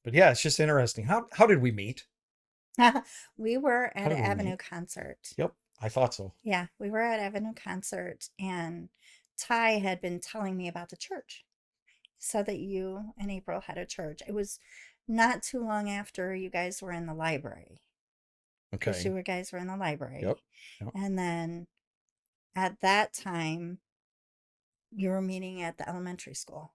But yeah, it's just interesting. How did we meet? We were How at did we Avenue meet? Concert. Yep, I thought so. Yeah, we were at Avenue Concert, and Ty had been telling me about the church. So that you and April had a church. It was not too long after you guys were in the library, because Okay. you guys were in the Yep. library. Yep. And then at that time, you were meeting at the elementary school.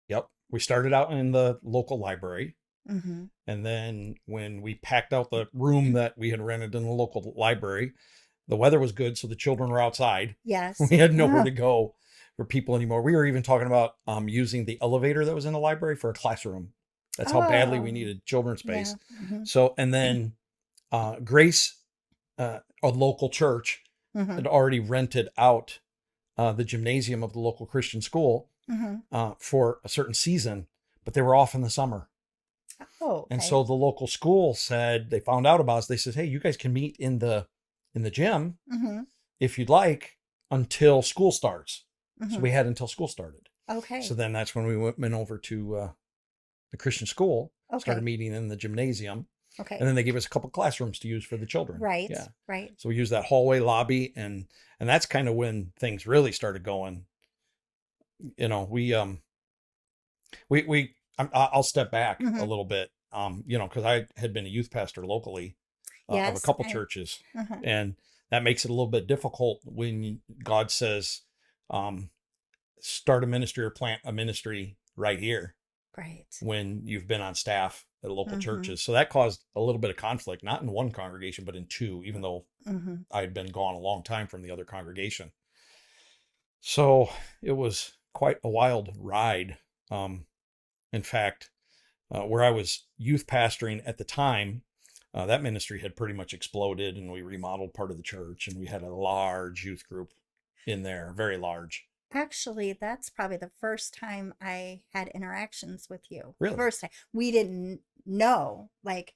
Yep. We started out in the local library. Mm-hmm. And then when we packed out the room that we had rented in the local library, the weather was good. So the children were outside. Yes. We had nowhere Oh, to go for people anymore. We were even talking about using the elevator that was in the library for a classroom. That's how badly we oh, needed children's yeah. space. Mm-hmm. So, and then Grace, a local church, Mm-hmm. had already rented out the gymnasium of the local Christian school Mm-hmm. for a certain season, but they were off in the summer. Oh, And okay. so the local school said, they found out about us. They said, "Hey, you guys can meet in the gym Mm-hmm. if you'd like until school starts." So Mm-hmm. we had until school started. So Okay. then that's when we went over to the Christian school, started Okay. meeting in the gymnasium, and Okay. then they gave us a couple classrooms to use for the children. Right. Yeah. Right. So we used that hallway lobby, and that's kind of when things really started going. You know, I'll step back a Mm-hmm. little bit, because I had been a youth pastor locally of a Yes. couple churches, Uh-huh. and that makes it a little bit difficult when God says, um, start a ministry or plant a ministry right here Right. when you've been on staff at local Mm-hmm. churches. So that caused a little bit of conflict, not in one congregation, but in two, even though Mm-hmm. I had been gone a long time from the other congregation. So it was quite a wild ride. Um, in fact, where I was youth pastoring at the time, that ministry had pretty much exploded, and we remodeled part of the church, and we had a large youth group in there, very large. Actually, that's probably the first time I had interactions with you. Really? First time. We didn't know, like,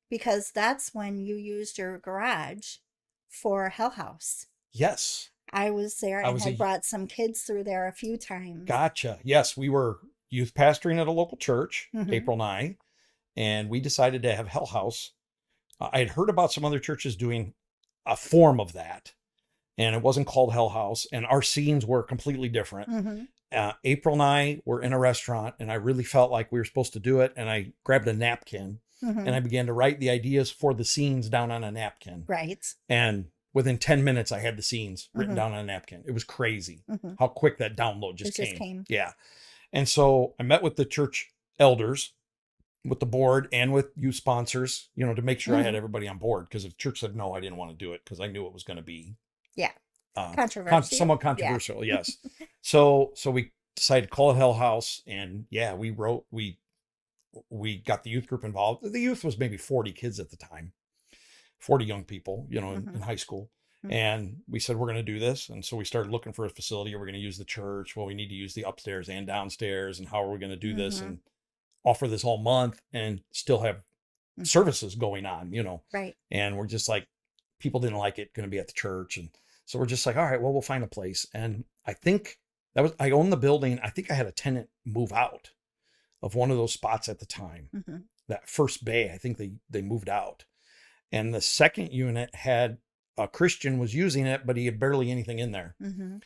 because that's when you used your garage for Hell House. Yes. I was there I and was had a brought some kids through there a few times. Gotcha. Yes, we were youth pastoring at a local church, Mm-hmm. April 9, and we decided to have Hell House. I had heard about some other churches doing a form of that, and it wasn't called Hell House, and our scenes were completely different. Mm-hmm. April and I were in a restaurant, and I really felt like we were supposed to do it. And I grabbed a napkin and Mm-hmm. I began to write the ideas for the scenes down on a napkin. Right. And within 10 minutes, I had the scenes written Mm-hmm. down on a napkin. It was crazy Mm-hmm. how quick that download It just just came. came. Yeah. And so I met with the church elders, with the board, and with youth sponsors, to make sure I had Mm-hmm. everybody on board. Because if the church said no, I didn't want to do it because I knew it was going to be Yeah. uh, Controversial. somewhat Yeah. controversial. Yes. So we decided to call it Hell House, and yeah, we got the youth group involved. The youth was maybe 40 kids at the time, 40 young people, Mm-hmm. in high school. Mm-hmm. And we said, we're going to do this. And so we started looking for a facility. We're going to use the church. Well, we need to use the upstairs and downstairs. And how are we going to do this Mm-hmm. and offer this all month and still have Mm-hmm. services going on? Right. And we're just like, people didn't like it going to be at the church. And so we're just like, all right, well, we'll find a place. And I think I owned the building. I think I had a tenant move out of one of those spots at the time. Mm-hmm. That first bay, I think they moved out. And the second unit had a Christian was using it, but he had barely anything in there. Mm-hmm.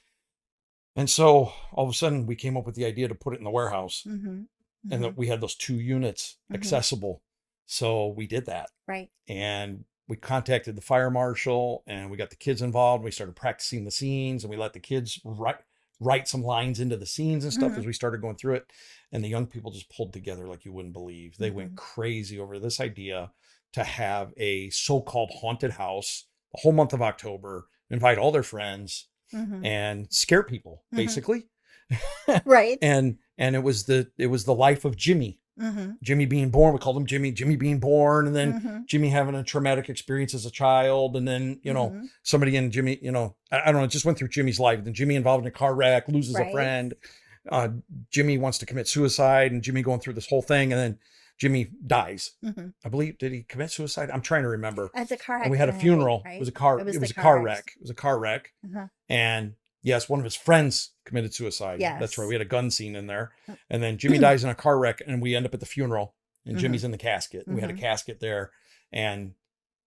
And so all of a sudden we came up with the idea to put it in the warehouse, Mm-hmm. and Mm-hmm. that we had those two units Mm-hmm. accessible. So we did that, Right. and we contacted the fire marshal, and we got the kids involved. We started practicing the scenes, and we let the kids write some lines into the scenes and stuff Mm-hmm. as we started going through it. And the young people just pulled together like you wouldn't believe. They went Mm-hmm. crazy over this idea to have a so-called haunted house the whole month of October, invite all their friends Mm-hmm. and scare people, Mm-hmm. basically. Right. And it was the life of Jimmy. Mm-hmm. Jimmy being born. We called him Jimmy being born, and then Mm-hmm. Jimmy having a traumatic experience as a child, and then Mm-hmm. somebody in Jimmy, I don't know, it just went through Jimmy's life. Then Jimmy involved in a car wreck, loses a Right. friend. Jimmy wants to commit suicide, and Jimmy going through this whole thing, and then Jimmy dies. Mm-hmm. I believe, did he commit suicide? I'm trying to remember. At the car And we had a accident, I think, funeral. It right? was a car. It was It the was a car car wreck. wreck. It was a car wreck, Uh-huh. and Yes, one of his friends committed suicide. That's right. Yes. We had a gun scene in there. And then Jimmy dies in a car wreck, and we end up at the funeral, and Mm-hmm. Jimmy's in the casket. We had a Mm-hmm. casket there, and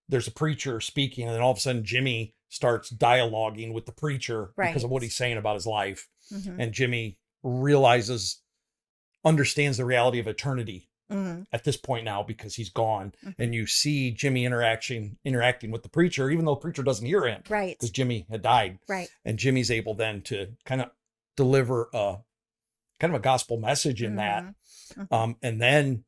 there's a preacher speaking, and then all of a sudden Jimmy starts dialoguing with the preacher because of Right. what he's saying about his life. Mm-hmm. And Jimmy understands the reality of eternity Mm-hmm. at this point now because he's gone. Mm-hmm. And you see Jimmy interacting with the preacher, even though the preacher doesn't hear him Right. because Jimmy had died. Right. And Jimmy's able then to kind of deliver a kind of a gospel message in that. Mm-hmm. Mm-hmm. And then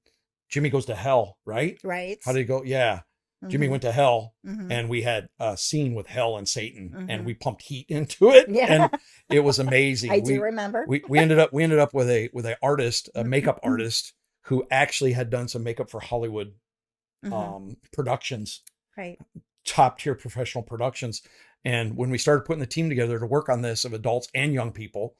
Jimmy goes to hell, right? Right. How did he go? Yeah. Jimmy Mm-hmm. went to hell, Mm-hmm. and we had a scene with hell and Satan, and Mm-hmm. we pumped heat into it, Yeah. and it was amazing. I do remember. We ended up with a artist, a makeup artist who actually had done some makeup for Hollywood Mm-hmm. productions, Right. top tier professional productions. And when we started putting the team together to work on this of adults and young people,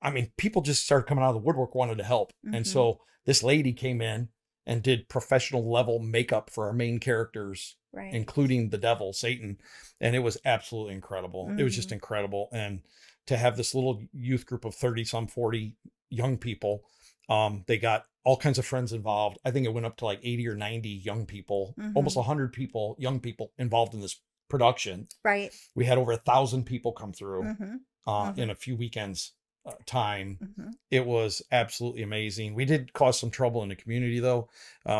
I mean, people just started coming out of the woodwork, wanted to help. Mm-hmm. And so this lady came in and did professional level makeup for our main characters, Right. including the devil, Satan. And it was absolutely incredible. Mm-hmm. It was just incredible. And to have this little youth group of 30 some 40 young people, they got all kinds of friends involved. I think it went up to like 80 or 90 young people, Mm-hmm. almost 100 people, young people involved in this production. Right. We had over 1,000 people come through Mm-hmm. in a few weekends time. Mm-hmm. It was absolutely amazing. We did cause some trouble in the community though.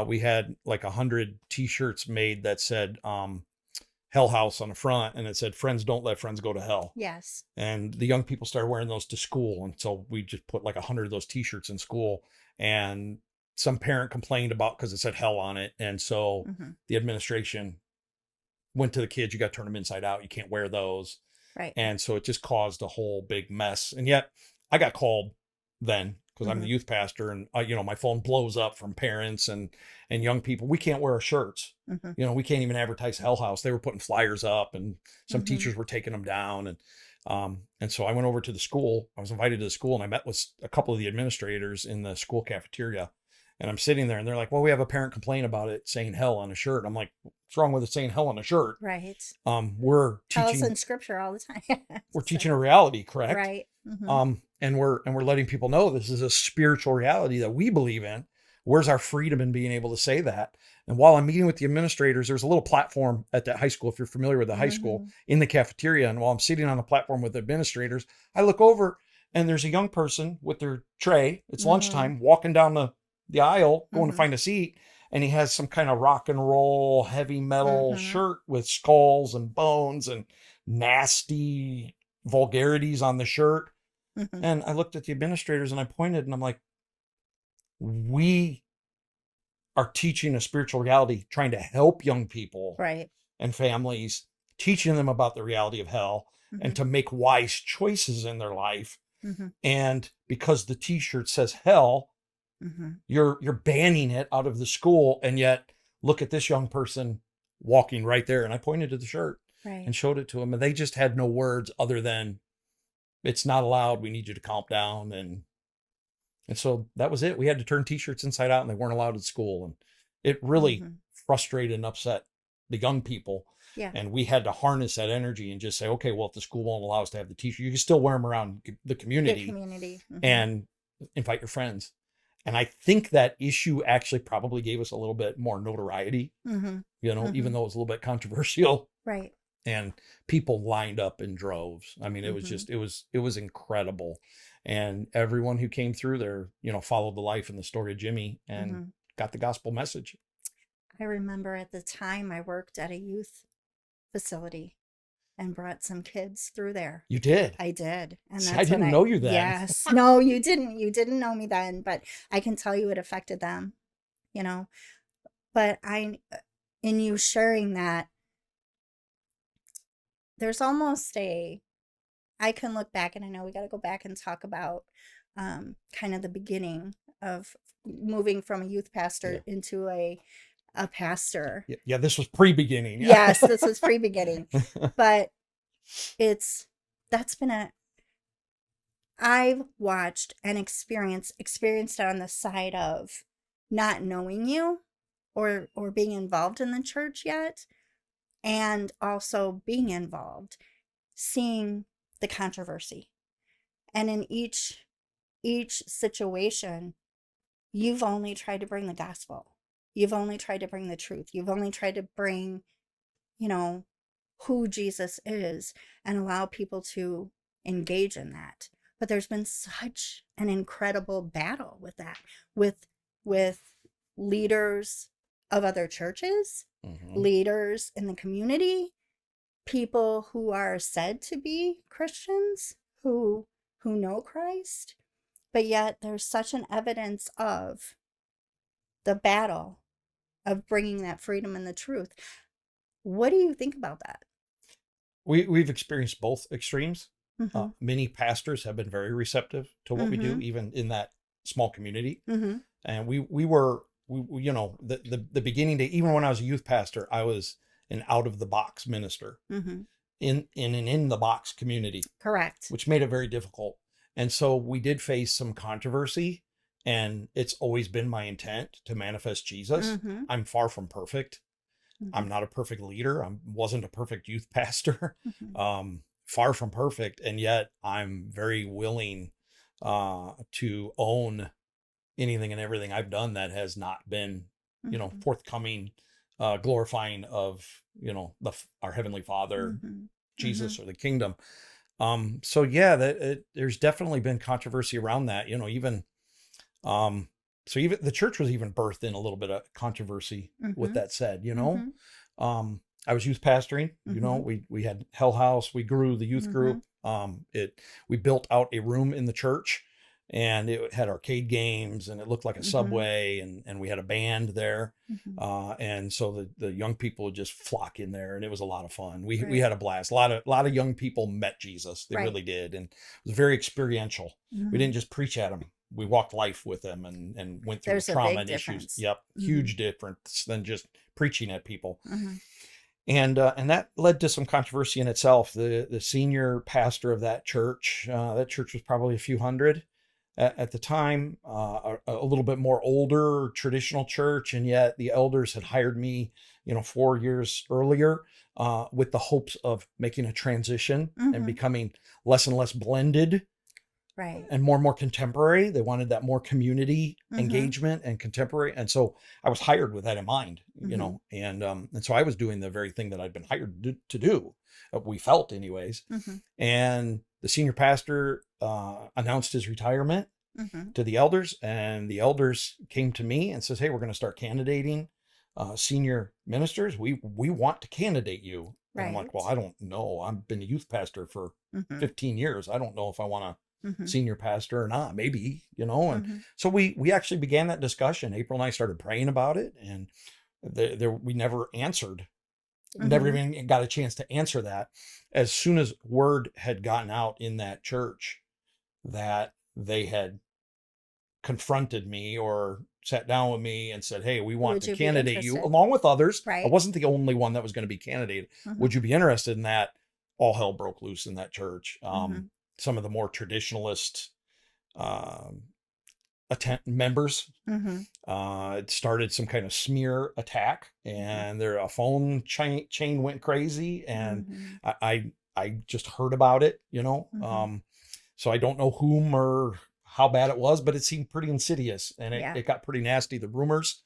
We had like 100 t-shirts made that said Hell House on the front, and it said friends don't let friends go to hell. Yes. And the young people started wearing those to school, and so we just put like 100 of those t-shirts in school, and some parent complained about because it said hell on it, and so Mm-hmm. the administration went to the kids, you got to turn them inside out, you can't wear those. Right. And so it just caused a whole big mess. And yet I got called then because I'm the youth pastor, and my phone blows up from parents and young people. We can't wear our shirts. Mm-hmm. We can't even advertise Hell House. They were putting flyers up, and some Mm-hmm. teachers were taking them down. And so I went over to the school. I was invited to the school, and I met with a couple of the administrators in the school cafeteria. And I'm sitting there, and they're like, well, we have a parent complain about it saying hell on a shirt. I'm like, what's wrong with it saying hell on a shirt? Right. We're Tells teaching in scripture all the time. we're So, teaching a reality, correct? right. Mm-hmm. And we're letting people know this is a spiritual reality that we believe in. Where's our freedom in being able to say that? And while I'm meeting with the administrators, there's a little platform at that high school, if you're familiar with the high school, Mm-hmm. in the cafeteria. And while I'm sitting on the platform with the administrators, I look over, and there's a young person with their tray. It's Mm-hmm. lunchtime, walking down the aisle, going to Mm-hmm. find a seat. And he has some kind of rock and roll, heavy metal Mm-hmm. shirt with skulls and bones and nasty vulgarities on the shirt. Mm-hmm. And I looked at the administrators and I pointed, and I'm like, we are teaching a spiritual reality, trying to help young people Right. and families, teaching them about the reality of hell and to make wise choices in their life. Mm-hmm. And because the t-shirt says hell, Mm-hmm. you're banning it out of the school. And yet look at this young person walking right there. And I pointed to the shirt Right. and showed it to them. And they just had no words other than, it's not allowed. We need you to calm down. And so that was it. We had to turn t-shirts inside out, and they weren't allowed at school. And it really Mm-hmm. frustrated and upset the young people. Yeah. And we had to harness that energy and just say, okay, well, if the school won't allow us to have the t-shirt, you can still wear them around the The community community. Mm-hmm. and invite your friends. And I think that issue actually probably gave us a little bit more notoriety, Mm-hmm. even though it was a little bit controversial, Right. and people lined up in droves. I mean, it was just, it was incredible. And everyone who came through there, followed the life and the story of Jimmy and got the gospel message. I remember at the time I worked at a youth facility and brought some kids through there. You did. I did. And See, that's I didn't when know you then. Yes. No, you didn't. You didn't know me then, but I can tell you it affected them, But in you sharing that, there's almost I can look back, and I know we got to go back and talk about kind of the beginning of moving from a youth pastor into a pastor. Yeah, this was pre-beginning. Yes, this was pre-beginning. But that's been I've watched and experienced on the side of not knowing you or being involved in the church yet, and also being involved, seeing the controversy And in each situation, you've only tried to bring the gospel. You've only tried to bring the truth. You've only tried to bring, you know, who Jesus is and allow people to engage in that. But there's been such an incredible battle with that, with leaders of other churches, Mm-hmm. leaders in the community, people who are said to be Christians who know Christ, but yet there's such an evidence of the battle of bringing that freedom and the truth. What do you think about that? We've experienced both extremes. Mm-hmm. Many pastors have been very receptive to what we do, Mm-hmm. even in that small community. Mm-hmm. And we the beginning day, even when I was a youth pastor, I was an out of the box minister Mm-hmm. in an in the box community, Correct. which made it very difficult. And so we did face some controversy, and it's always been my intent to manifest Jesus. Mm-hmm. I'm far from perfect. Mm-hmm. I'm not a perfect leader. I wasn't a perfect youth pastor. Mm-hmm. Far from perfect. And yet I'm very willing to own anything and everything I've done that has not been, Mm-hmm. forthcoming, glorifying of, our Heavenly Father, Mm-hmm. Jesus, or the kingdom. So yeah, there's definitely been controversy around that, even, so even the church was even birthed in a little bit of controversy with Mm-hmm. that said, Mm-hmm. I was youth pastoring, Mm-hmm. we had Hell House, we grew the youth Mm-hmm. group. We built out a room in the church, and it had arcade games, and it looked like a Mm-hmm. Subway, and we had a band there. Mm-hmm. And so the young people would just flock in there, and it was a lot of fun. We Right. had a blast. A lot of young people met Jesus. They Right. really did. And it was very experiential. Mm-hmm. We didn't just preach at them. We walked life with them and went through There's a trauma big and issues. difference. Yep. Mm-hmm. Huge difference than just preaching at people. Mm-hmm. And that led to some controversy in itself. The senior pastor of that church was probably a few hundred at the time, a little bit more older traditional church, and yet the elders had hired me, 4 years earlier, with the hopes of making a transition Mm-hmm. and becoming less and less blended. Right. And more contemporary. They wanted that more community Mm-hmm. engagement and contemporary. And so I was hired with that in mind, Mm-hmm. and so I was doing the very thing that I'd been hired to do. We felt anyways. Mm-hmm. And the senior pastor announced his retirement Mm-hmm. to the elders, and the elders came to me and says, "Hey, we're going to start candidating senior ministers. We want to candidate you." And I'm like, "Well, I don't know. I've been a youth pastor for Mm-hmm. 15 years. I don't know if I want to Mm-hmm. senior pastor or not, maybe, and Mm-hmm. so we actually began that discussion. April and I started praying about it, and we never answered, never Mm-hmm. even got a chance to answer that. As soon as word had gotten out in that church that they had confronted me or sat down with me and said, "Hey, we want Would to you be candidate you interested? along with others." I Right. wasn't the only one that was going to be candidated. Mm-hmm. Would you be interested in that? All hell broke loose in that church. Mm-hmm. Some of the more traditionalist members, Mm-hmm. it started some kind of smear attack, and a phone chain went crazy, and Mm-hmm. I just heard about it, Mm-hmm. so I don't know whom or how bad it was, but it seemed pretty insidious, and Yeah. it got pretty nasty, the rumors.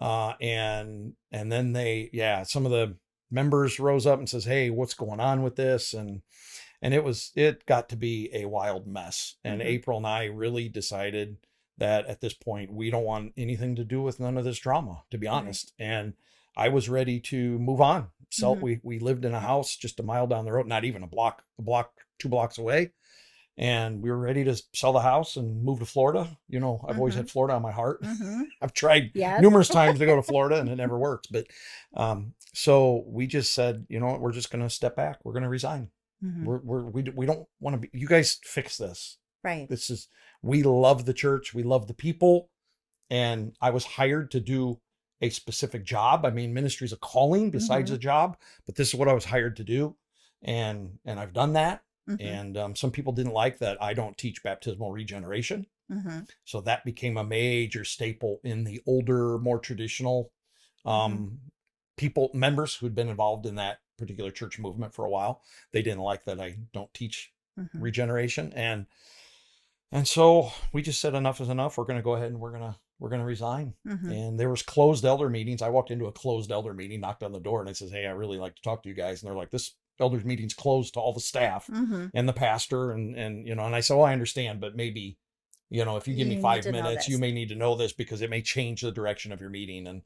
And then some of the members rose up and says, "Hey, what's going on with this?" And it got to be a wild mess. And Mm-hmm. April and I really decided that at this point, we don't want anything to do with none of this drama, to be Right. honest. And I was ready to move on. So Mm-hmm. we lived in a house just a mile down the road, not even a block, 2 blocks away. And we were ready to sell the house and move to Florida. I've always Mm-hmm. had Florida on my heart. Mm-hmm. I've tried Yes. numerous times to go to Florida, and it never works. But so we just said, you know what, we're just going to step back. We're going to resign. Mm-hmm. We don't want to be, you guys fix this. Right. We love the church. We love the people. And I was hired to do a specific job. I mean, ministry is a calling besides Mm-hmm. a job, but this is what I was hired to do. And I've done that. Mm-hmm. And some people didn't like that I don't teach baptismal regeneration. Mm-hmm. So that became a major staple in the older, more traditional members who'd been involved in that particular church movement for a while. They didn't like that I don't teach Mm-hmm. regeneration. And so we just said enough is enough. We're going to go ahead and we're going to resign. Mm-hmm. And there was closed elder meetings. I walked into a closed elder meeting, knocked on the door, and I says, "Hey, I really like to talk to you guys." And they're like, "This elders meeting's closed to all the staff Mm-hmm. and the pastor." And and I said, "Well, I understand, but maybe, if you give me You need 5 to know minutes, you this. may need to know this because it may change the direction of your meeting." And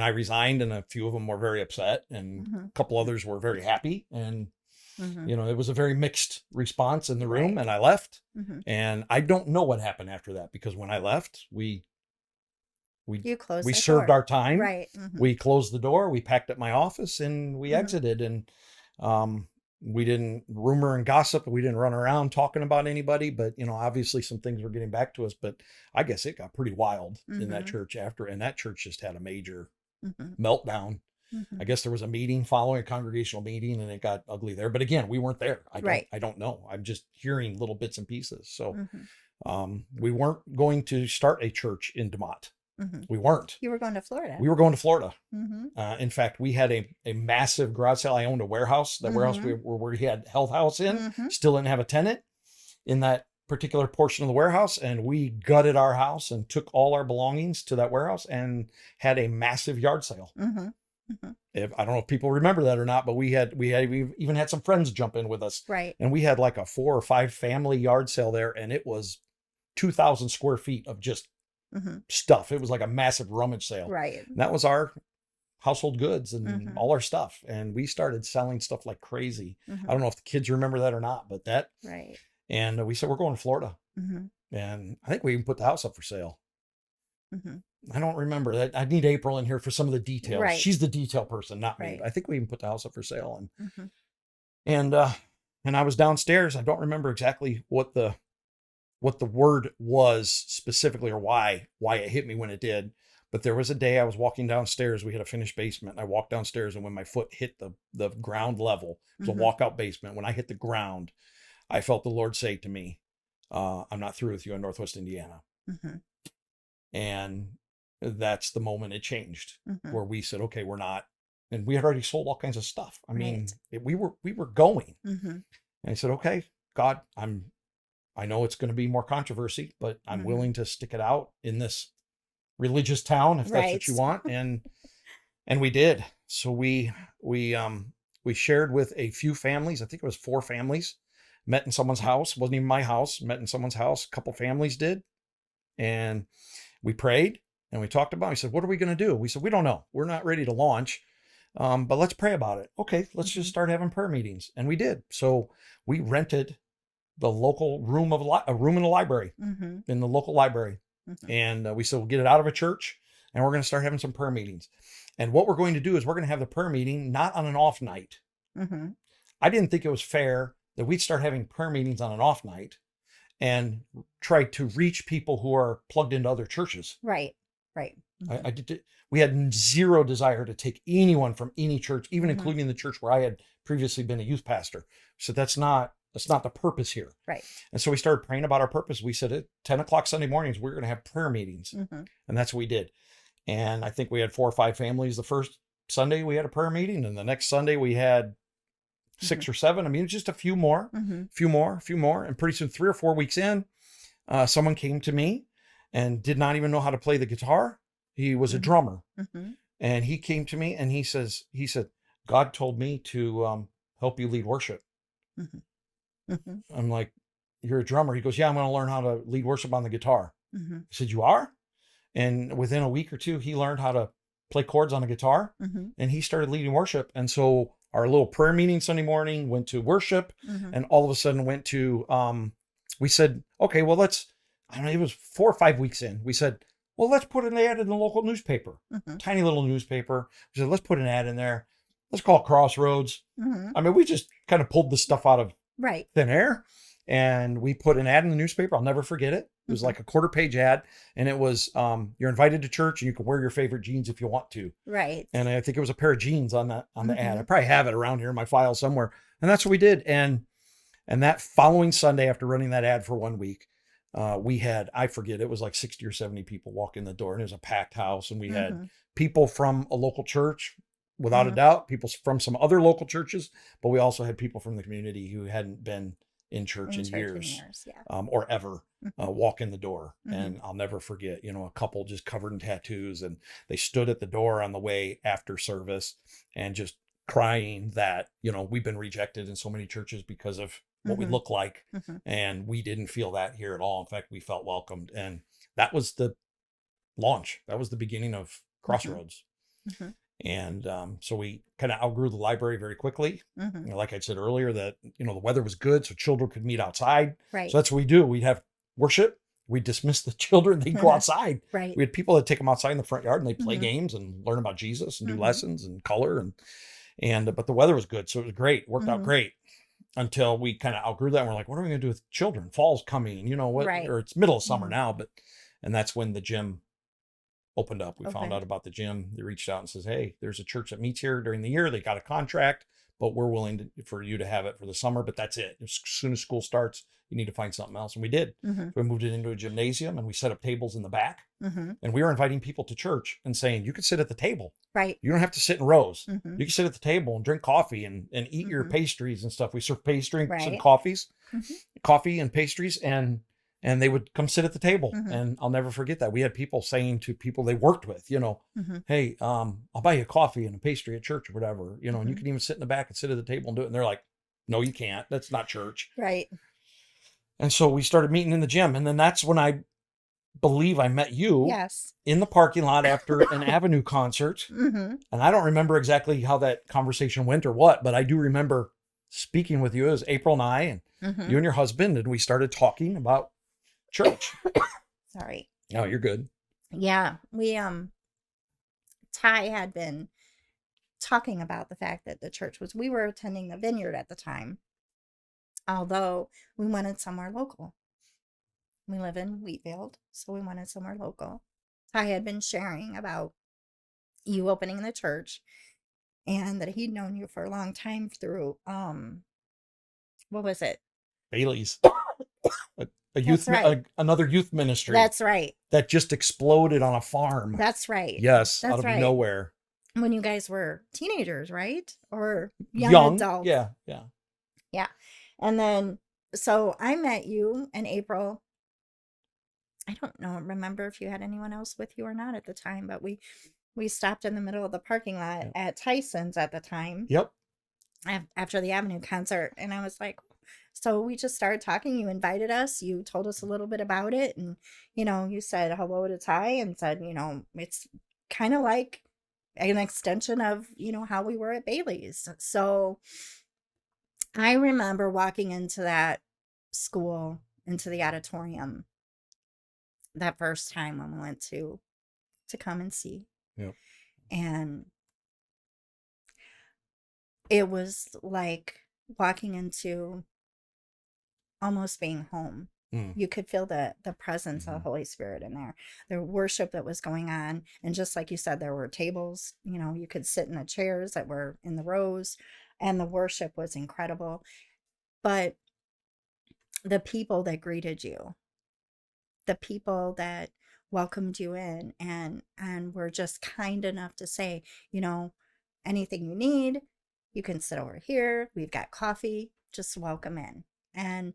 I resigned, and a few of them were very upset, and Mm-hmm. a couple others were very happy. And Mm-hmm. it was a very mixed response in the room, Right. and I left. Mm-hmm. And I don't know what happened after that, because when I left, we You closed we that served door. our time. Right. Mm-hmm. We closed the door. We packed up my office and we Mm-hmm. exited. And we didn't rumor and gossip. We didn't run around talking about anybody. But obviously some things were getting back to us. But I guess it got pretty wild in that Mm-hmm. church after, and that church just had a major Mm-hmm. meltdown. Mm-hmm. I guess there was a meeting following a congregational meeting, and it got ugly there. But again, we weren't there. Right. I don't know. I'm just hearing little bits and pieces. So Mm-hmm. we weren't going to start a church in Demotte. Mm-hmm. We weren't. You were going to Florida. We were going to Florida. Mm-hmm. In fact, we had a massive garage sale. I owned a warehouse. That warehouse Mm-hmm. where we had Health House in, Mm-hmm. still didn't have a tenant in that particular portion of the warehouse. And we gutted our house and took all our belongings to that warehouse and had a massive yard sale. Mm-hmm. Mm-hmm. I don't know if people remember that or not, but we even had some friends jump in with us. Right. And we had like a 4 or 5 family yard sale there, and it was 2,000 square feet of just Mm-hmm. stuff. It was like a massive rummage sale. Right. And that was our household goods and Mm-hmm. all our stuff. And we started selling stuff like crazy. Mm-hmm. I don't know if the kids remember that or not, but that. Right. And we said, we're going to Florida. Mm-hmm. And I think we even put the house up for sale. Mm-hmm. I don't remember that. I need April in here for some of the details. Right. She's the detail person, not me. Right. I think we even put the house up for sale. Mm-hmm. And I was downstairs. I don't remember exactly what the word was specifically, or why it hit me when it did. But there was a day I was walking downstairs. We had a finished basement. I walked downstairs, and when my foot hit the ground level, it was Mm-hmm. a walkout basement. When I hit the ground, I felt the Lord say to me, "I'm not through with you in Northwest Indiana." Mm-hmm. And that's the moment it changed, Mm-hmm. where we said, "Okay, we're not." And we had already sold all kinds of stuff. I mean, Right. we were going. Mm-hmm. And I said, "Okay, God, I know it's going to be more controversy, but I'm Mm-hmm. willing to stick it out in this religious town if that's what you Right. want." And we did. So we shared with a few families. I think it was 4 families. Met in someone's house. It wasn't even my house. Met in someone's house. A couple families did. And we prayed and we talked about it. We said, "What are we going to do?" We said, "We don't know. We're not ready to launch. But let's pray about it." "Okay, let's Mm-hmm. just start having prayer meetings." And we did. So we rented the local room a room in the library, Mm-hmm. in the local library. Mm-hmm. And we said, we'll get it out of a church, and we're going to start having some prayer meetings. And what we're going to do is we're going to have the prayer meeting not on an off night. Mm-hmm. I didn't think it was fair that we'd start having prayer meetings on an off night and try to reach people who are plugged into other churches. Right. Right. Mm-hmm. We had zero desire to take anyone from any church, even Mm-hmm. including the church where I had previously been a youth pastor. So that's not the purpose here. Right. And so we started praying about our purpose. We said at 10 o'clock Sunday mornings, we're going to have prayer meetings. Mm-hmm. And that's what we did. And I think we had 4 or 5 families. The first Sunday we had a prayer meeting, and the next Sunday we had 6 or 7. I mean, just a few more, Mm-hmm. few more. And pretty soon, 3 or 4 weeks in, someone came to me and did not even know how to play the guitar. He was a Mm-hmm. drummer. Mm-hmm. And he came to me and he said, "God told me to help you lead worship." Mm-hmm. Mm-hmm. I'm like, "You're a drummer?" He goes, "Yeah, I'm going to learn how to lead worship on the guitar." Mm-hmm. I said, "You are?" And within a week or 2, he learned how to play chords on a guitar, Mm-hmm. and he started leading worship. And so our little prayer meeting Sunday morning went to worship, Mm-hmm. and all of a sudden went to, we said, "Okay, well, I don't know, it was 4 or 5 weeks in. We said, well, let's put an ad in the local newspaper, Mm-hmm. tiny little newspaper." We said, "Let's put an ad in there. Let's call it CrossRoads." Mm-hmm. I mean, we just kind of pulled this stuff out of Right. thin air, and we put an ad in the newspaper. I'll never forget it. It was Mhm. like a quarter-page ad, and it was, "You're invited to church, and you can wear your favorite jeans if you want to." Right. And I think it was a pair of jeans on the ad. Mhm. I probably have it around here in my file somewhere. And that's what we did. And that following Sunday, after running that ad for 1 week, we had, I forget, it was like 60 or 70 people walk in the door, and it was a packed house. And we had Mhm. people from a local church, without a Mhm. doubt, people from some other local churches, but we also had people from the community who hadn't been in church in church in years, years. Yeah. or ever, Mhm. walk in the door. Mhm. And I'll never forget, a couple just covered in tattoos, and they stood at the door on the way after service and just crying that, we've been rejected in so many churches because of what we Mhm. look like. Mhm. And we didn't feel that here at all. In fact, we felt welcomed. And that was the launch. That was the beginning of Mhm. CrossRoads. Mhm. And so we kind of outgrew the library very quickly. Mhm. Like I said earlier, that, the weather was good, so children could meet outside. Right. So that's what we do. We'd have worship. We dismiss the children. They'd go outside. Right. We had people that take them outside in the front yard, and they play Mhm. games and learn about Jesus and do Mhm. lessons and color. But the weather was good. So it was great. It worked out Mhm. great until we kind of outgrew that. And we're like, what are we going to do with children? Fall's coming, Right. or it's middle of summer Mhm. now, and that's when the gym opened up. We found Opened. out about the gym. They reached out and says, hey, there's a church that meets here during the year. They got a contract, but we're willing for you to have it for the summer, but that's it. As soon as school starts, you need to find something else. And we did. Mhm. So we moved it into a gymnasium, and we set up tables in the back, Mhm. and we were inviting people to church and saying, you could sit at the table. Right. You don't have to sit in rows. Mhm. You can sit at the table and drink coffee and eat your Mhm. pastries and stuff. We serve pastries and Right. Mhm. coffee and pastries, and they would come sit at the table. Mhm. And I'll never forget that. We had people saying to people they worked with, Mhm. hey, I'll buy you a coffee and a pastry at church or whatever, and you Mhm. can even sit in the back and sit at the table and do it. And they're like, no, you can't. That's not church. Right. And so we started meeting in the gym. And then that's when I believe I met you Yes. in the parking lot after an Avenue concert. Mhm. And I don't remember exactly how that conversation went or what, but I do remember speaking with you as April and I, and Mhm. you and your husband, and we started talking about church. Sorry. Oh, you're good. Yeah. Ty had been talking about the fact that we were attending the Vineyard at the time, although we wanted somewhere local. We live in Wheatfield, so we wanted somewhere local. Ty had been sharing about you opening the church and that he'd known you for a long time through, what was it? Bailey's, a That's right. another youth ministry That's right. that just exploded on a farm. That's right. Yes, out That's of right. nowhere. When you guys were teenagers, right? Or young Young. adults. Yeah. Yeah. And then, so I met you in April. I don't remember if you had anyone else with you or not at the time, but we stopped in the middle of the parking lot at Tyson's at the time. Yep. After the Avenue concert. And I was like, so we just started talking. You invited us. You told us a little bit about it. And, you said hello to Ty and said, it's kind of like an extension of, how we were at Bailey's. So I remember walking into that school, into the auditorium, that first time when we went to come and see. Yep. And it was like walking into almost being home. You could feel the presence of the Holy Spirit in there. The worship that was going on. And just like you said, there were tables, you could sit in the chairs that were in the rows, and the worship was incredible. But the people that greeted you, the people that welcomed you in and were just kind enough to say, anything you need, you can sit over here. We've got coffee. Just welcome in. And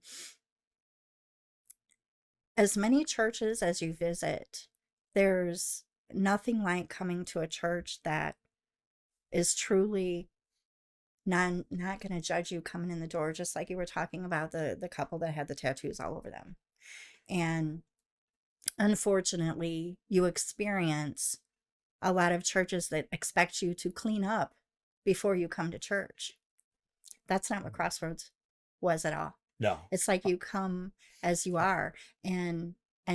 as many churches as you visit, there's nothing like coming to a church that is truly not going to judge you coming in the door, just like you were talking about the couple that had the tattoos all over them. And unfortunately, you experience a lot of churches that expect you to clean up before you come to church. That's not what CrossRoads was at all. No. It's like you come as you are, and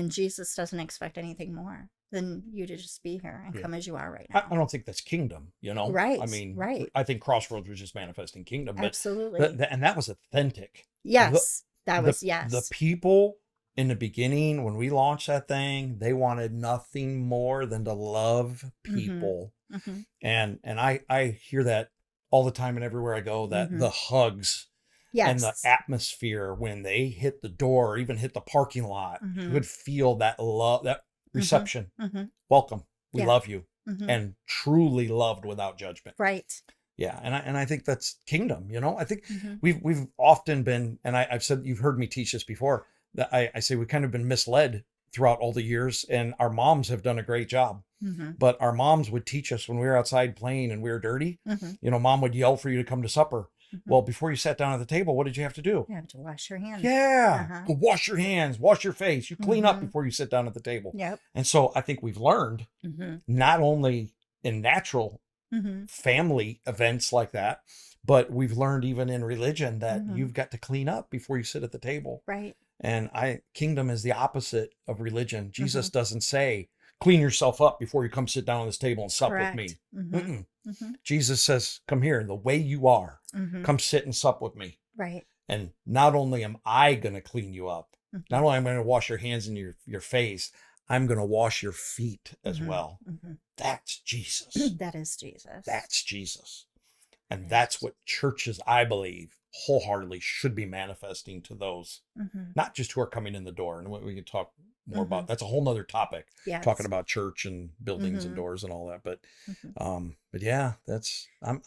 Jesus doesn't expect anything more than you to just be here and come as you are right now. I don't think that's kingdom, Right. I mean, right. I think CrossRoads was just manifesting kingdom. But Absolutely. and that was authentic. Yes. Yes. The people in the beginning, when we launched that thing, they wanted nothing more than to love people. Mm-hmm. And I hear that all the time and everywhere I go, that the hugs and the atmosphere when they hit the door or even hit the parking lot, you would feel that love, that reception. Welcome. We love you. And truly loved without judgment. Right. Yeah, and I think that's kingdom. I think Mm-hmm. we've often been, and I've said, you've heard me teach this before, that I say we've kind of been misled throughout all the years, and our moms have done a great job. Mm-hmm. But our moms would teach us when we were outside playing and we were dirty. Mm-hmm. Mom would yell for you to come to supper. Mm-hmm. Well, before you sat down at the table, what did you have to do? You have to wash your hands. Yeah, Uh-huh. go wash your hands, wash your face. You clean up Mm-hmm. before you sit down at the table. Yep. And so I think we've learned, Mm-hmm. not only in natural Mm-hmm. family events like that, but we've learned even in religion that Mm-hmm. you've got to clean up before you sit at the table. Right. And kingdom is the opposite of religion. Jesus Mm-hmm. doesn't say, clean yourself up before you come sit down at this table and sup with me. Correct. Mm-hmm. Mm-mm. Mm-hmm. Jesus says, come here, the way you are, Mm-hmm. come sit and sup with me. Right. And not only am I going to clean you up, Mm-hmm. not only am I going to wash your hands and your face, I'm going to wash your feet as Mm-hmm. well. Mm-hmm. That's Jesus. That is Jesus. That's Jesus. And That that's is what churches, I believe, wholeheartedly should be manifesting to those, Mm-hmm. not just who are coming in the door. And we can talk more Mm-hmm. about, that's a whole nother topic, Yes. talking about church and buildings and Mm-hmm. doors and all that. But Mm-hmm. yeah, I'm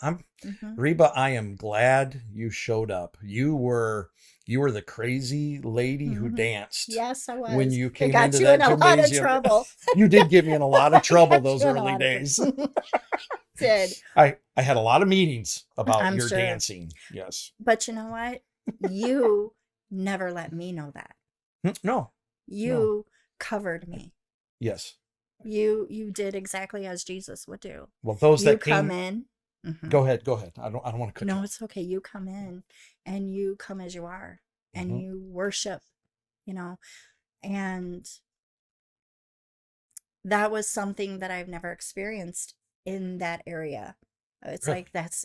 Mm-hmm. Reba, I am glad you showed up. You were the crazy lady who Mm-hmm. danced Yes, I was. when you It came got into you that in a lot of gymnasium. trouble. You did get me in a lot of trouble Got those you in a early lot of days. Did. I had a lot of meetings about I'm your sure. dancing. Yes. But you know what? You never let me know that. No. You covered me. Yes. You did exactly as Jesus would do. Well, those You that come came. in. Mm-hmm. Go ahead. I don't want to cut you No, off. it's okay. You come in and you come as you are and Mhm. you worship, and that was something that I've never experienced in that area. It's Really? like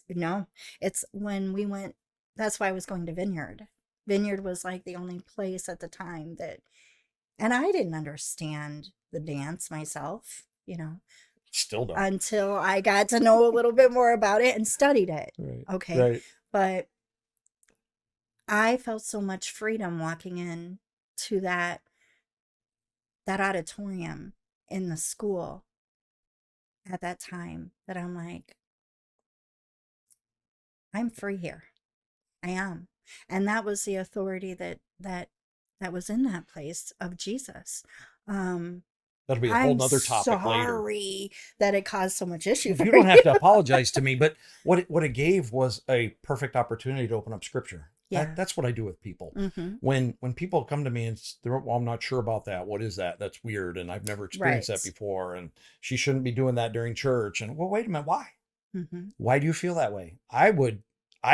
it's when we went, that's why I was going to Vineyard. Vineyard was like the only place at the time and I didn't understand the dance myself, Still don't. until I got to know a little bit more about it and studied it. Right. Okay. Right. But I felt so much freedom walking in to that auditorium in the school at that time that I'm like, I'm free here. I am. And that was the authority that was in that place of Jesus. That'll be a whole I'm nother topic later. sorry that it caused so much issue for You don't have to apologize to me, but what it gave was a perfect opportunity to open up scripture. Yeah. That's what I do with people. Mm-hmm. When people come to me and well, I'm not sure about that. What is that? That's weird. And I've never experienced Right. that before. And she shouldn't be doing that during church. And well, wait a minute. Why? Mm-hmm. Why do you feel that way? I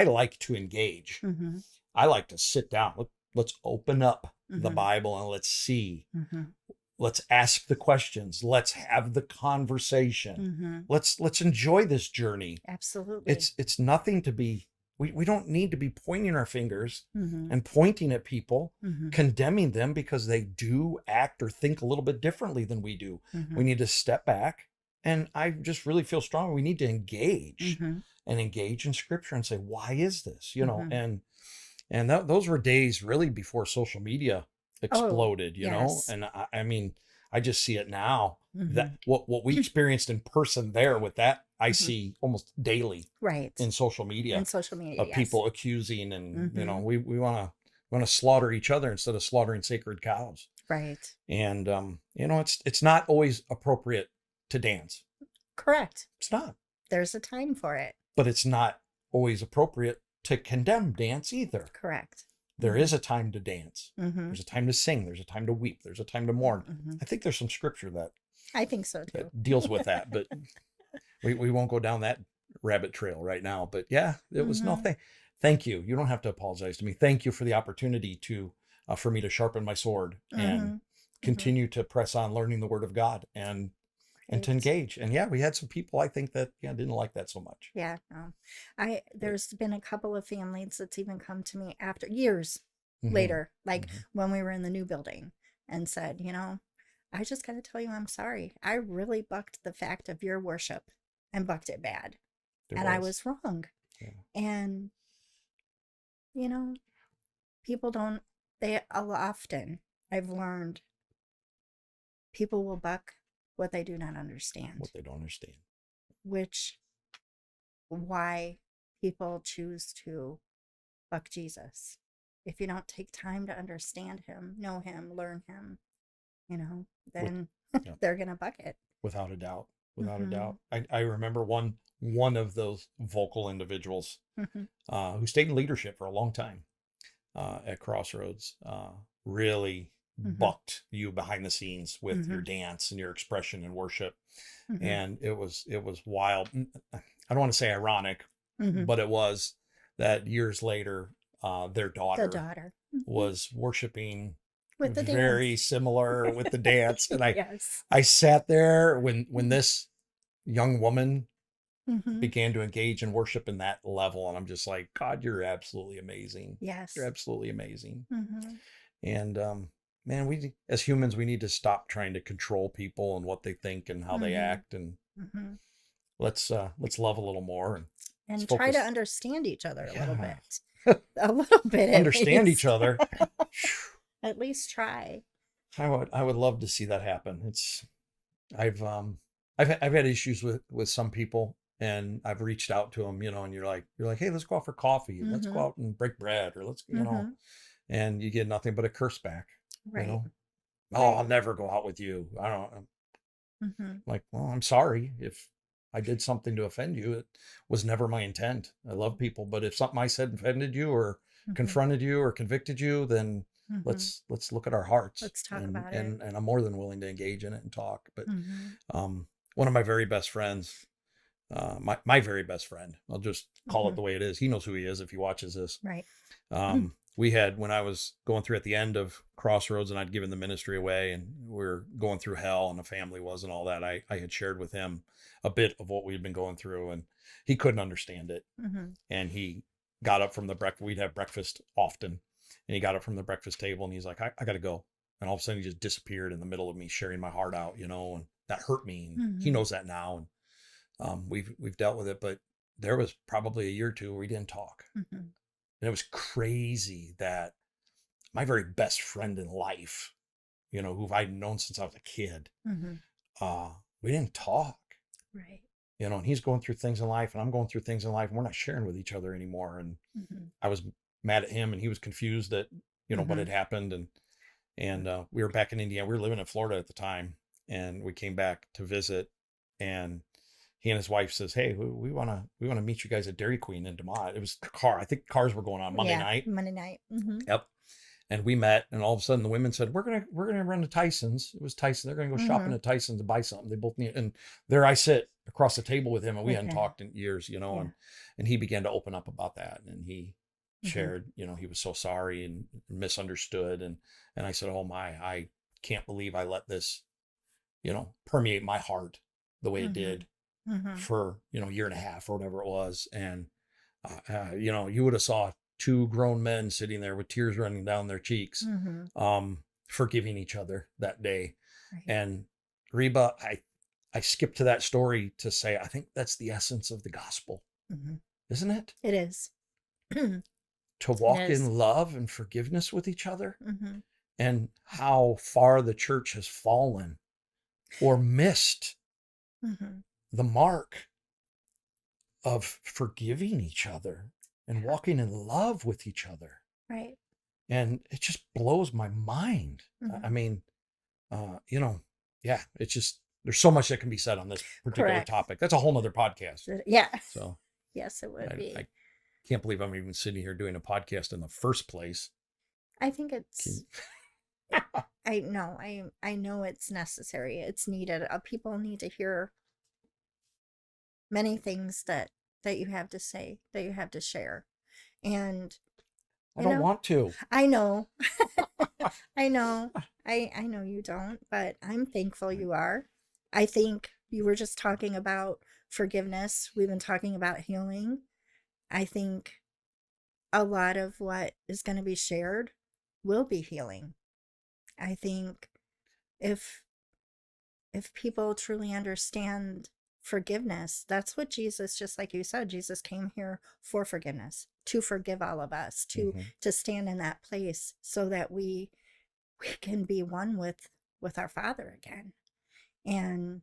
like to engage. Mm-hmm. I like to sit down. Let's open up the Mhm. Bible and let's see. Mm-hmm. Let's ask the questions. Let's have the conversation. Mm-hmm. Let's enjoy this journey. Absolutely. It's nothing to be, we don't need to be pointing our fingers Mm-hmm. and pointing at people, Mm-hmm. condemning them because they do act or think a little bit differently than we do. Mm-hmm. We need to step back. And I just really feel strong. We need to engage Mm-hmm. and engage in scripture and say, why is this? Mhm. And those were days really before social media exploded, yes. and I mean, I just see it now that Mhm. what we experienced in person there with that, I Mhm. see almost daily Right. in social media In social media, of yes. people accusing and, Mhm. we want to slaughter each other instead of slaughtering sacred cows. Right. And, it's not always appropriate to dance. Correct. It's not, There's a time for it. but it's not always appropriate to condemn dance either. Correct. There is a time to dance. Mm-hmm. There's a time to sing. There's a time to weep. There's a time to mourn. Mm-hmm. I think there's some scripture I think so too. that deals with that, but we won't go down that rabbit trail right now. But yeah, it was Mhm. nothing. Thank you. You don't have to apologize to me. Thank you for the opportunity for me to sharpen my sword and Mhm. continue to press on learning the word of God and to Right. engage. And yeah, we had some people I think that didn't like that so much. Yeah. No. There's been a couple of families that's even come to me after years Mhm. later, like Mhm. when we were in the new building, and said, I just got to tell you, I'm sorry. I really bucked the fact of your worship and bucked it bad. I was wrong. Yeah. And, people don't, often, I've learned, people will buck what they do not understand, What they don't understand. which why people choose to buck Jesus. If you don't take time to understand him, know him, learn him, With, then yeah, they're going to buck it. without a doubt. Without a Mm-hmm. doubt. I remember one of those vocal individuals Mm-hmm. who stayed in leadership for a long time at CrossRoads, really Mm-hmm. bucked you behind the scenes with Mm-hmm. your dance and your expression and worship. Mm-hmm. And it was wild. I don't want to say ironic, Mm-hmm. but it was that years later, their The daughter daughter. Mm-hmm. was worshiping With the very dance. similar with the dance. And Yes. I sat there when this young woman Mm-hmm. began to engage in worship in that level. And I'm just like, God, you're absolutely amazing. You're Yes. absolutely amazing. Mm-hmm. And man, we as humans, we need to stop trying to control people and what they think and how they Mm-hmm. act. And Mm-hmm. let's love a little more and let's And try to focus. understand each other a little Yeah. bit. A little bit at Understand each least. other. At least try. I would love to see that happen. I've um I've had issues with some people, and I've reached out to them, and you're like, hey, let's go out for coffee, let's go Mm-hmm. out and break bread, or let's, Mm-hmm. and you get nothing but a curse back, you Right. know. Oh, Right. I'll never go out with you. I don't. I'm Mm-hmm. like, well, I'm sorry if I did something to offend you. It was never my intent. I love people, but if something I said offended you or Mm-hmm. confronted you or convicted you, then Mm-hmm. let's look at our hearts, Let's talk and about it. and and I'm more than willing to engage in it and talk. But Mm-hmm. um, one of my very best friends, my very best friend, I'll just call Mm-hmm. it the way it is. He knows who he is if he watches this. Right. We had, when I was going through at the end of CrossRoads and I'd given the ministry away and we are going through hell and the family was and all that, I had shared with him a bit of what we'd been going through, and he couldn't understand it. Mm-hmm. And he got up from the breakfast. We'd have breakfast often. And he got up from the breakfast table and he's like, I got to go. And all of a sudden he just disappeared in the middle of me sharing my heart out, and that hurt me. And he Mm-hmm. knows that now. And we've dealt with it, but there was probably a year or two where we didn't talk. Mm-hmm. And it was crazy that my very best friend in life, who I'd known since I was a kid, Mm-hmm. we didn't talk, Right. and he's going through things in life and I'm going through things in life and we're not sharing with each other anymore. And Mm-hmm. I was mad at him and he was confused at, what Mm-hmm. had happened. And we were back in Indiana. We were living in Florida at the time, and we came back to visit, and he and his wife says, hey, we want to meet you guys at Dairy Queen in Demotte. It was I think cars were going on Monday Yeah. night. Monday night. Mm-hmm. Yep. And we met, and all of a sudden the women said, we're gonna run to Tyson's. It was Tyson. They're gonna go shopping Mm-hmm. at Tyson's to buy something. They both need, and there I sit across the table with him, and we With hadn't him. talked in years, Yeah. and he began to open up about that, and he Mm-hmm. shared, he was so sorry and misunderstood, and I said, oh my, I can't believe I let this, permeate my heart the way it Mm-hmm. did Mm-hmm. for, a year and a half or whatever it was. And you would have saw two grown men sitting there with tears running down their cheeks, Mm-hmm. forgiving each other that day. Right. And Reba, I skipped to that story to say, I think that's the essence of the gospel, Mm-hmm. isn't it? It is. To It walk is. in love and forgiveness with each other, Mm-hmm. and how far the church has fallen or missed Mm-hmm. the mark of forgiving each other and walking in love with each other. Right. And it just blows my mind. Mm-hmm. I mean, yeah, it's just, there's so much that can be said on this particular Correct. topic. That's a whole nother podcast. Yeah. So Yes, it would be. I can't believe I'm even sitting here doing a podcast in the first place. I think it's. I know. I know it's necessary. It's needed. People need to hear many things that you have to say, that you have to share, and I don't want to. I know. I know. I know you don't, but I'm thankful you are. I think you were just talking about forgiveness. We've been talking about healing. I think a lot of what is going to be shared will be healing. I think if people truly understand forgiveness, that's what Jesus, just like you said, Jesus came here for forgiveness, to forgive all of us, to stand in that place so that we can be one with our Father again. And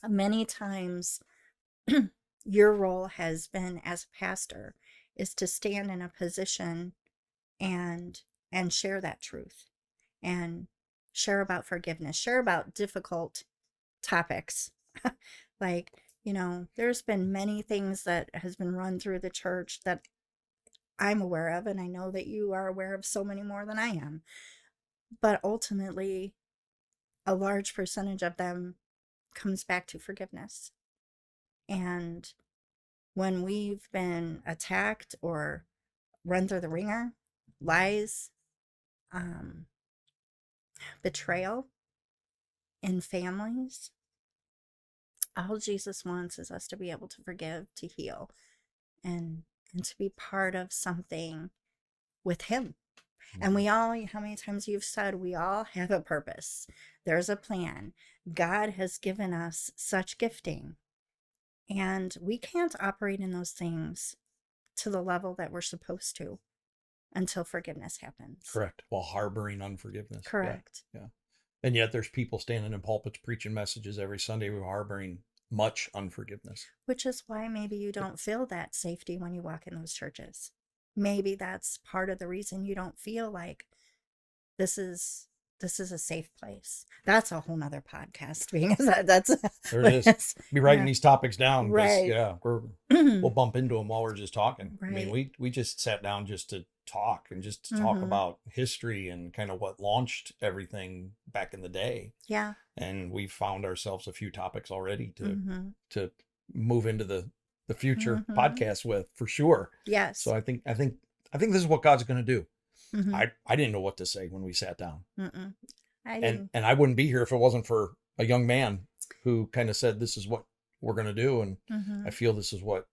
many times your role has been as a pastor is to stand in a position and share that truth and share about forgiveness, share about difficult topics. Like, there's been many things that has been run through the church that I'm aware of, and I know that you are aware of so many more than I am. But ultimately, a large percentage of them comes back to forgiveness. And when we've been attacked or run through the ringer, lies, um, betrayal in families, all Jesus wants is us to be able to forgive, to heal, and to be part of something with him. And we all, how many times you've said, we all have a purpose. There's a plan. God has given us such gifting, and we can't operate in those things to the level that we're supposed to until forgiveness happens. Correct. While harboring unforgiveness. Correct. Yeah. And yet there's people standing in pulpits preaching messages every Sunday who are harboring much unforgiveness. Which is why maybe you don't feel that safety when you walk in those churches. Maybe that's part of the reason you don't feel like this is a safe place. That's a whole nother podcast. Being that's there it is. Be writing these topics down, right? Yeah, we'll bump into them while we're just talking. Right. I mean, we just sat down just to talk and just to talk about history and kind of what launched everything back in the day. Yeah. And we found ourselves a few topics already to move into the future podcast with, for sure. Yes. So I think this is what God's going to do. I didn't know what to say when we sat down. And I wouldn't be here if it wasn't for a young man who kind of said, this is what we're going to do. And I feel this is what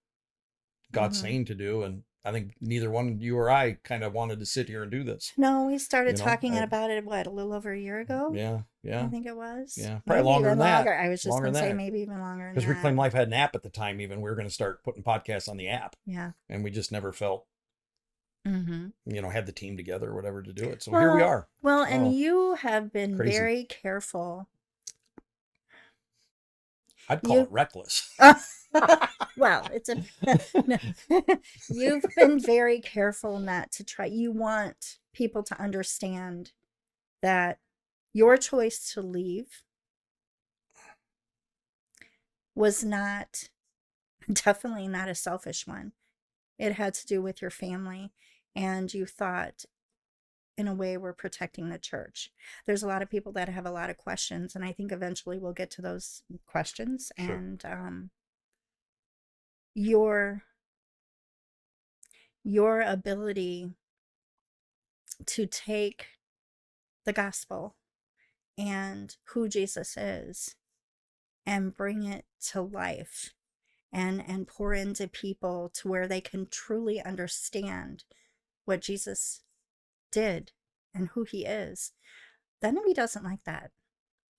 God's saying to do. And I think neither one, you or I, kind of wanted to sit here and do this. No, we started talking about it, a little over a year ago? Yeah. I think it was. Yeah, probably longer than that. I was just going to say maybe even longer than that. Because Reclaim Life had an app at the time even. We were going to start putting podcasts on the app. Yeah. And we just never felt, had the team together or whatever to do it. So here we are. Well, and you have been very careful. I'd call it reckless. Well, you've been very careful not to try. You want people to understand that your choice to leave was definitely not a selfish one. It had to do with your family, and you thought, in a way, we're protecting the church. There's a lot of people that have a lot of questions, and I think eventually we'll get to those questions. Sure. And your ability to take the gospel and who Jesus is and bring it to life and pour into people to where they can truly understand what Jesus did and who he is. The enemy doesn't like that.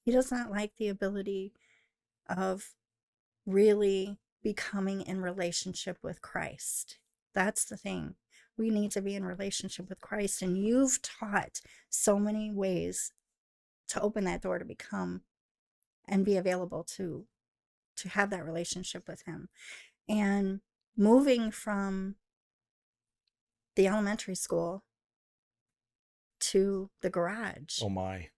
He doesn't like the ability of really becoming in relationship with Christ. That's the thing. We need to be in relationship with Christ, and you've taught so many ways to open that door to become and be available to have that relationship with him. And moving from the elementary school to the garage. Oh my.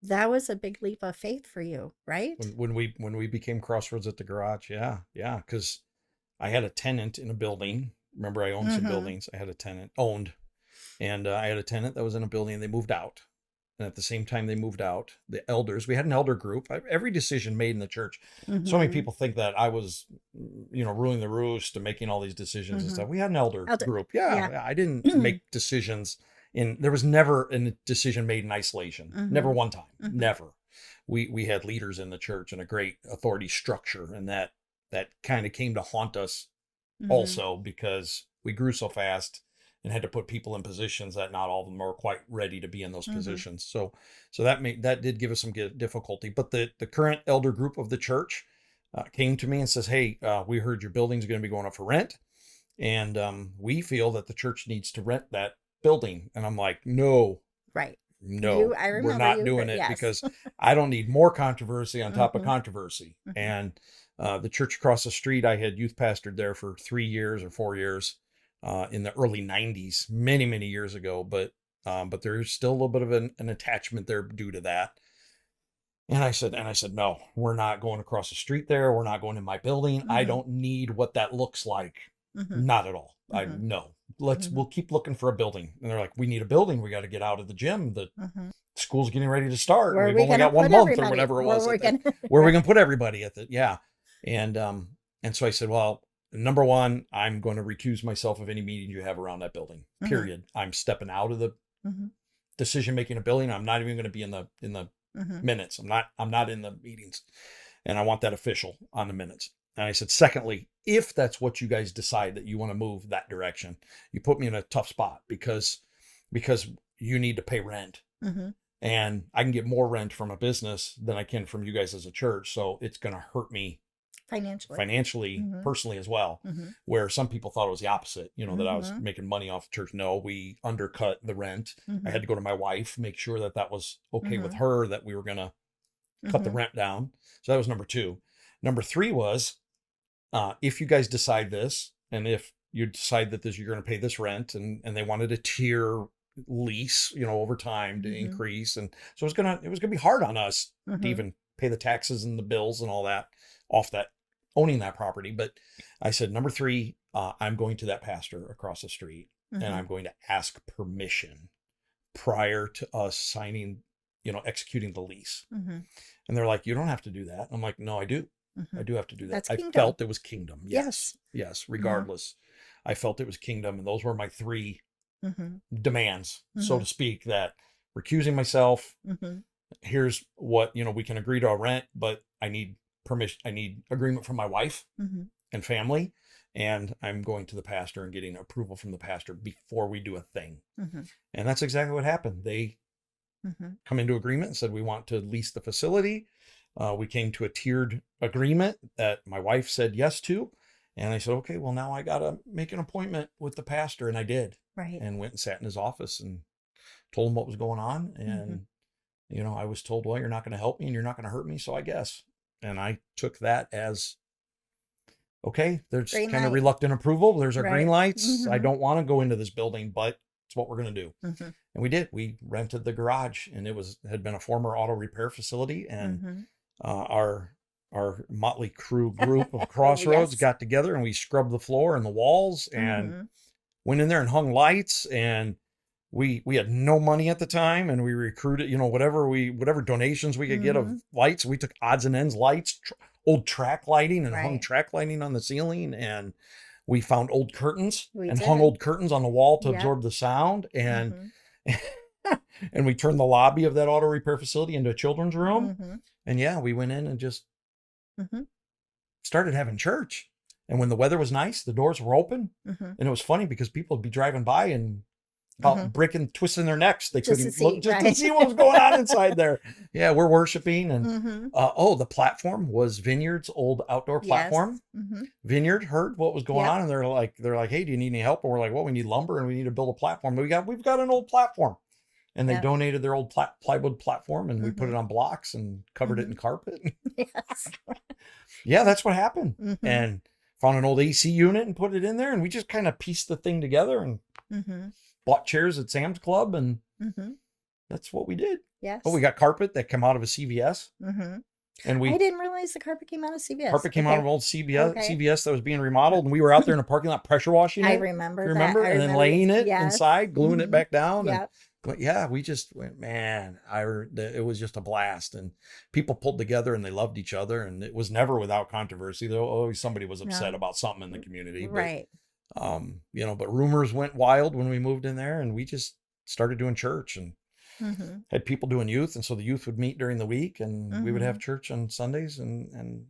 That was a big leap of faith for you, right? When we became CrossRoads at the garage. Yeah. Because I had a tenant in a building. Remember, I owned some buildings. I had a tenant and I had a tenant that was in a building, and they moved out. And at the same time they moved out, the elders, we had an elder group. Every decision made in the church. So many people think that I was, ruling the roost and making all these decisions and stuff. We had an elder group. Yeah. I didn't make decisions there was never a decision made in isolation. Never one time. Never. We had leaders in the church and a great authority structure. And that kind of came to haunt us also, because we grew so fast and had to put people in positions that not all of them were quite ready to be in those positions. So that did give us some difficulty. But the current elder group of the church came to me and says, hey, we heard your building's going to be going up for rent. And we feel that the church needs to rent that building. And I'm like, no. Right. no, I we're remember not you. doing it Yes. because I don't need more controversy on top of Mm-hmm. controversy. Mm-hmm. And the church across the street, I had youth pastored there for 3 years or 4 years in the early 90s, many, many years ago. But there's still a little bit of an attachment there due to that. And I said, no, we're not going across the street there. We're not going in my building. I Mm-hmm. don't need what that looks like. Mm-hmm. Not at all. I Mm-hmm. no. Mm-hmm. We'll keep looking for a building. And they're like, we need a building. We got to get out of the gym. The Mm-hmm. school's getting ready to start. And Where are we've we only gonna got 1 put month or everybody? whatever it Where was. we're gonna Where are we right. gonna put everybody at it? Yeah. And so I said, well, number one, I'm going to recuse myself of any meetings you have around that building. Mm-hmm. Period. I'm stepping out of the Mm-hmm. decision making a building. I'm not even going to be in the Mm-hmm. minutes. I'm not in the meetings. And I want that official on the minutes. And I said, secondly, if that's what you guys decide that you want to move that direction, you put me in a tough spot because you need to pay rent. Mm-hmm. And I can get more rent from a business than I can from you guys as a church. So it's going to hurt me financially, Mm-hmm. personally as well, Mm-hmm. where some people thought it was the opposite, that I was Mm-hmm. making money off the church. No, we undercut the rent. Mm-hmm. I had to go to my wife, make sure that was okay with Mm-hmm. her, that we were going to cut the Mm-hmm. rent down. So that was number two. Number three was, if you guys decide this, and if you decide that you're going to pay this rent, and they wanted a tier lease, over time to Mm-hmm. increase. And so it was going to be hard on us Mm-hmm. to even pay the taxes and the bills and all that off that owning that property. But I said, number three, I'm going to that pastor across the street Mm-hmm. and I'm going to ask permission prior to us signing, executing the lease. Mm-hmm. And they're like, you don't have to do that. I'm like, no, I do. Mm-hmm. I do have to do that. That's I kingdom. felt it was kingdom. Yes. Yes. Regardless, I felt it was kingdom. And those were my three demands, so to speak, that recusing myself. Here's what, we can agree to a rent, but I need permission. I need agreement from my wife and family. And I'm going to the pastor and getting approval from the pastor before we do a thing. And that's exactly what happened. They come into agreement and said, we want to lease the facility. We came to a tiered agreement that my wife said yes to. And I said, okay, well, now I got to make an appointment with the pastor. And I did. Right. And went and sat in his office and told him what was going on. And, I was told, well, you're not going to help me and you're not going to hurt me. So I guess. And I took that as, okay, there's Green kind of light. reluctant approval. There's our green Right. lights. I don't want to go into this building, but it's what we're going to do. Mm-hmm. And we did. We rented the garage, and had been a former auto repair facility. And our motley crew group of CrossRoads Yes. got together, and we scrubbed the floor and the walls and went in there and hung lights. And we had no money at the time, and we recruited, whatever donations we could get of lights. We took odds and ends lights, old track lighting, and hung track lighting on the ceiling. And we found old curtains hung old curtains on the wall to absorb the sound. And and we turned the lobby of that auto repair facility into a children's room. And we went in and just started having church. And when the weather was nice, the doors were open. And it was funny because people would be driving by and breaking, twisting their necks. They couldn't look just to see what was going on inside there. Yeah, we're worshiping. And the platform was Vineyard's old outdoor platform. Vineyard heard what was going on, and they're like, hey, do you need any help? And we're like, well, we need lumber and we need to build a platform. We've got an old platform. And they donated their old plywood platform, and we put it on blocks and covered it in carpet. Yes. Yeah, that's what happened. And found an old AC unit and put it in there, and we just kind of pieced the thing together and bought chairs at Sam's Club, and that's what we did. Yes. Oh, we got carpet that came out of a CVS. And I didn't realize the carpet came out of CVS. Carpet came out of old CVS that was being remodeled, and we were out there in a parking lot pressure washing it. I remember that. Remember? And then laying it inside, gluing it back down. Yep. And we just went, man, it was just a blast. And people pulled together and they loved each other. And it was never without controversy, though. Always somebody was upset about something in the community. Right. But rumors went wild when we moved in there, and we just started doing church and had people doing youth. And so the youth would meet during the week, and we would have church on Sundays. And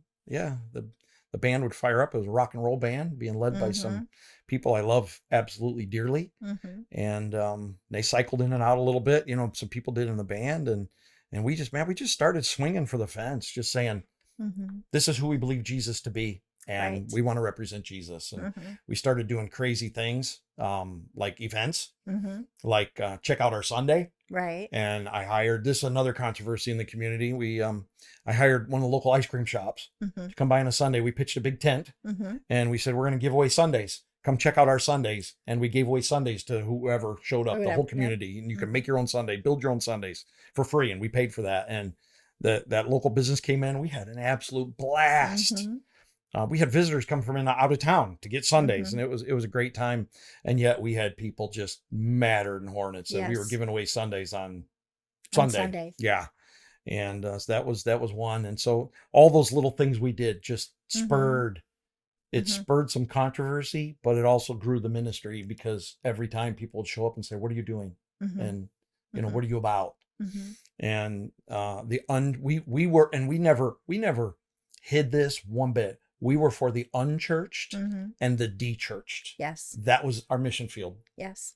the band would fire up. It was a rock and roll band being led by some people I love absolutely dearly. And they cycled in and out a little bit, some people did in the band. And we just started swinging for the fence, just saying, this is who we believe Jesus to be. and Right. we want to represent Jesus. And Mm-hmm. we started doing crazy things, like events, Mm-hmm. like check out our Sunday. Right. And I hired, this is another controversy in the community. I hired one of the local ice cream shops Mm-hmm. to come by on a Sunday. We pitched a big tent Mm-hmm. and we said, we're going to give away Sundays. Come check out our Sundays. And we gave away Sundays to whoever showed up, Or the whatever, whole yep. community. And you can Mhm. make your own Sunday, build your own Sundays for free. And we paid for that. And that local business came in. We had an absolute blast. Mm-hmm. We had visitors come from out of town to get Sundays, Mhm. and it was a great time. And yet we had people just madder than hornets that we were Yes. giving away Sundays on On Sunday. Sunday. Yeah. And so that was one. And so all those little things we did just spurred, it Mhm. spurred some controversy, but it also grew the ministry, because every time people would show up and say, what are you doing? Mhm. And, you know, Mhm. what are you about? Mm-hmm. And we were, and we never hid this one bit. We were for the unchurched Mm-hmm. and the dechurched. Yes. That was our mission field. Yes.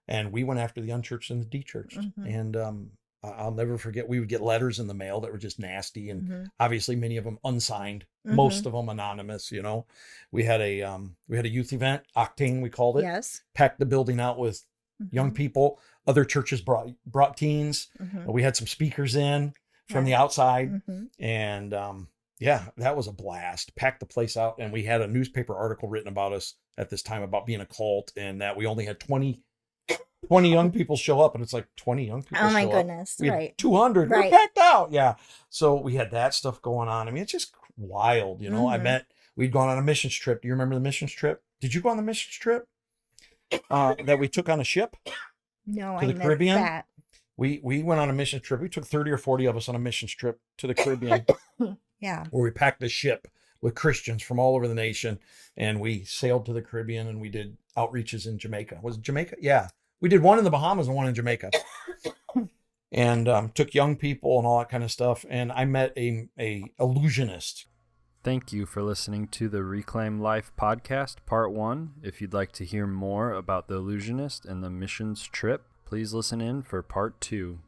And we went after the unchurched and the dechurched. Mhm. And I'll never forget, we would get letters in the mail that were just nasty, and Mhm. obviously many of them unsigned, Mhm. most of them anonymous. You know, we had a youth event, Octane we called it. Yes. Packed the building out with young Mhm. people. Other churches brought teens. Mhm. We had some speakers in from the Yeah. outside, Mhm. and yeah, that was a blast. Packed the place out, and we had a newspaper article written about us at this time about being a cult, and that we only had 20 young people show up, and it's like 20 young people. Oh my show up. goodness. We had Right. 200. We're Right. packed out. Yeah. So we had that stuff going on. I mean, it's just wild. You know, Mhm. we'd gone on a missions trip. Do you remember the missions trip? Did you go on the missions trip that we took on a ship No, to I the missed Caribbean? that. We went on a missions trip. We took 30 or 40 of us on a missions trip to the Caribbean Yeah. where we packed a ship with Christians from all over the nation, and we sailed to the Caribbean, and we did outreaches in Jamaica. Was it Jamaica? Yeah. We did one in the Bahamas and one in Jamaica. And took young people and all that kind of stuff. And I met a illusionist. Thank you for listening to the Reclaim Life podcast, part 1. If you'd like to hear more about the illusionist and the missions trip, please listen in for part 2.